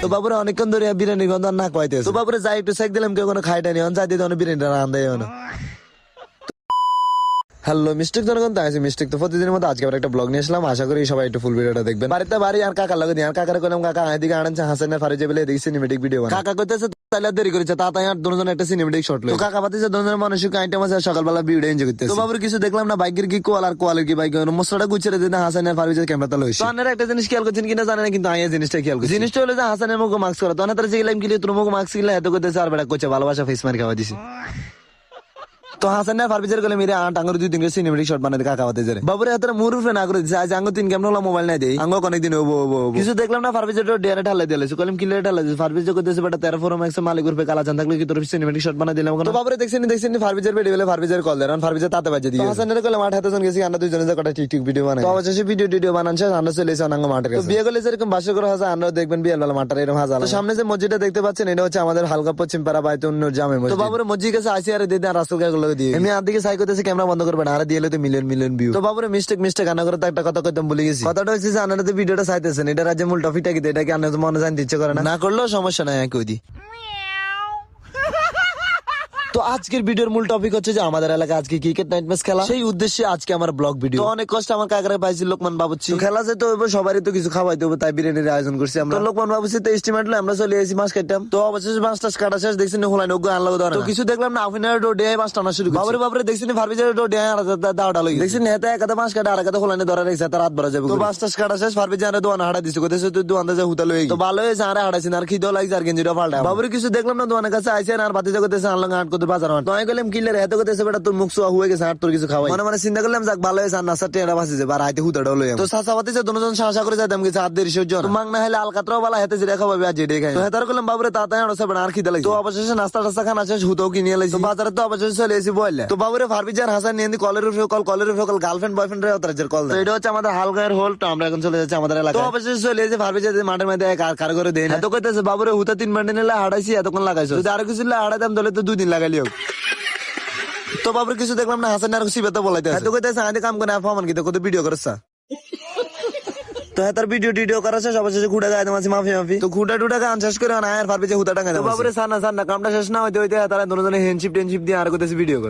তো বাবুরে অনেকক্ষণ ধরে বিরিয়ানি গন্ধ না কইতেছে। তো বাবুরে যাই একটু চেক দিলাম কেউ কোনো খাইটা নিয়ে যাই দিতে বিরিয়ানিটা রান্না দেয় না। হ্যালো মিস্টেক জনগণ, তো আছে মিস্টেক তো প্রতিদিনের মতো আজকে আবার একটা ব্লগ নিয়ে আসলাম। আশা করি সবাই একটু ফুল ভিডিওটা দেখবেন। বাড়িতে বাড়ি আর কাকার লাগে দিয়ে আর কাকার কইলাম কাকা এদিকে আনছে হাসানের ফারিজে বলে এদিকে সিনেমেটিক ভিডিও বানা। কাকা কইতেছে তাইলে দেরি করেছে তাই আর দুজন একটা সিনেমেটিক শট লই। তো কাকা পাতিছে দুজনের মানসিক আইটেম আছে সকালবেলা ভিডিও এনজয় করতেছে। তো বাবুর কিছু দেখলাম না বাইকের কি কোয়াল আর কোয়ালের কি বাইক মশলাটা গুছিয়ে দিতে হাসানের ফারিজের ক্যামেরাটা লইছে। তো আপনারা একটা জিনিস খেয়াল করছেন কিনা জানেন না, কিন্তু আইয়া জিনিসটা খেয়াল করছি। জিনিসটা হলো যে হাসানের মুখে মাস্ক করা। তো না তার যেলাম কি তোর মুখে মাস্ক কিলা এত করতেছে আর বেটা কইছে ভালোবাসা ফেস মারি খাওয়া দিছে। তো হাসান ফারবিজের গলে মেরে আঙ্গুর 2-3 করে সিনেমেটিক শট বানাতে কাকা বাতে যায়। বাবুরে এত মুরুফে না করে দিছে। আজ আঙ্গুর 3 ক্যামেরা হলো মোবাইল নাই দেই আঙ্গুর অনেকদিন হবো কিছু দেখলাম না। ফারবিজের ডেয়ারে ঢালে দিয়েছে কলম কিলে ঢালে দিয়েছে। ফারবিজ কইতেছে বেটা 13 Pro Max মালিক রূপে কালা চান থাকলে কি তোর সিনেমেটিক শট বানাই দিলাম। তো বাবুরে দেখছেন ফারবিজের ভিডিও বলে ফারবিজের কল দেন ফারবিজের তাতে বাজে দিয়ে হাসানের কলে মাঠ হাতে জন গেছি আমরা দুইজনে যে কটা টিকটিক ভিডিও বানাই। তো অবশেষে ভিডিও বানানছে আমরা চলে এসে আঙ্গুর মাঠের কাছে। তো বিয়ে করলে যেরকম বাসে করে হাসা আমরা দেখবেন বিয়ের বেলা মাঠের এরকম হাজার। তো সামনে যে মসজিদটা দেখতে পাচ্ছেন এটা হচ্ছে আমাদের হালকা পশ্চিম পাড়া বাইতুন নূর জামে মসজিদ। তো বাবুরে মসজিদ কাছে আসি আর দিদি আর রাসূল গুলো দিয়ে আমি আদিকে সাই করতেছি ক্যামেরা বন্ধ করবেন আর দিয়ে তো মিলিয়ন ভিউ। তো বাবুরে মিস্টেক আনা করে একটা কথা কইতাম ভুলে গেছি। কথাটা হচ্ছে যে আপনারা তো ভিডিওটা চাইতেছেন এটা রাজ্যে মূল টপিকটা কি এটা কি আপনাদের মনে জানতে ইচ্ছে করে না করলেও সমস্যা নাই কই দি। তো আজকের ভিডিওর মূল টপিক হচ্ছে যে আমাদের এলাকায় আজকে ক্রিকেট নাইট ম্যাচ খেলা, সেই উদ্দেশ্যে আজকে আমার ব্লগ ভিডিও। তো অনেক কষ্ট আমার কাকারে পাইছি লোকমান বাবুচি। খেলা যেতে হবে সবারই তো কিছু খাওয়াইতে হবে তাই বিরিয়ানির আয়োজন করছি আমরা। লোকমান বাবুচি তো এস্টিমেট আমরা চলে এসেছি মাছ কাটতাম। তো অবশেষে মাছটা কাটা শেষ দেখছি হোলাই নগ্য আনলো ধরে। তো কিছু দেখলাম না আফিনার ডো ডে মাছ টানা শুরু বাবরে দেখছি ফারবিজের ডো ডে আর দাওটা লই দেখছি নেতা একাদা মাছ কাটা আর একাদা হোলাইনে ধরে রেখেছে তার রাত ভরা যাবে। তো মাছটা কাটা শেষ ফারবিজের দোয়ান হাড়া দিছে কইতেছে তুই দোয়ান দে হুতা লই। তো ভালো হয়েছে আর হাড়াইছি আর খিদো লাগছে আর গেঞ্জিটা পাল্টা। বাবরে কিছু দেখলাম না দোয়ানের কাছে আইছে আর বাতি জগতেছে আনলো আট করতে বাজার তো আমি কইলাম কিলের এত কথা বেটা তোর মুখ সোয়া হয়ে গেছে আর তোর কিছু খাওয়াই মানে চিন্তা করলাম যাক ভালো হয়েছে আর নাস্তা টেরা বাঁচিছে আর আইতে হুতাটা লই। তো সাসা বাতিছে দুজন সাহসা করে যাইতাম কিছু হাত দেরি সহ্য তো মাং না হলে আলকাতরাও বালা হেতে জিরা খাওয়াবে আর জেডে খাই। তো হেতার করলাম বাবুরে তাড়াতাড়ি আড়ছে বেটা আর খিদা লাগছে। তো অবশেষে নাস্তা খানা শেষ হুতাও কিনে লাইছি। তো বাজারে তো অবশেষে চলে এসেছি বললে। তো বাবুরে ফারবিজার হাসান নিয়ে কলের উপরে কল গার্লফ্রেন্ড বয়ফ্রেন্ড রে অতরাজের কল। তো এটা হচ্ছে আমাদের হালকার হোল। তো আমরা এখন চলে যাচ্ছি আমাদের এলাকায়। তো অবশেষে চলে এসেছি ফারবিজার মাঠের মধ্যে কার করে দেয় না। তো কইতেছে বাবুরে হুতা 3 মিনিট নিলে হাড়াইছি এতক্ষণ লাগাইছো যদি আর কিছু হাড়াইতাম তাহলে তো 2 দিন লাগাইলিও। তো বাবুর কিছু দেখলাম না হাসান আর সিবেতে বলাইতে আছে। তো কইতেছে আইতে কাম করে আফামান কি তো কত ভিডিও করছ। তো তার ভিডিও করা শেষ অবশেষে খুঁড়া গায়ে মাঝে মাফি। তো খুঁটা টুটা গান শেষ করে না আর ফারবিজে হুতা টাঙ্গা। তো বাবুরে সানা কামটা শেষ না হইতে তারা দুজনে হ্যান্ডশিপ দিয়ে আর কইতেছে ভিডিও কর।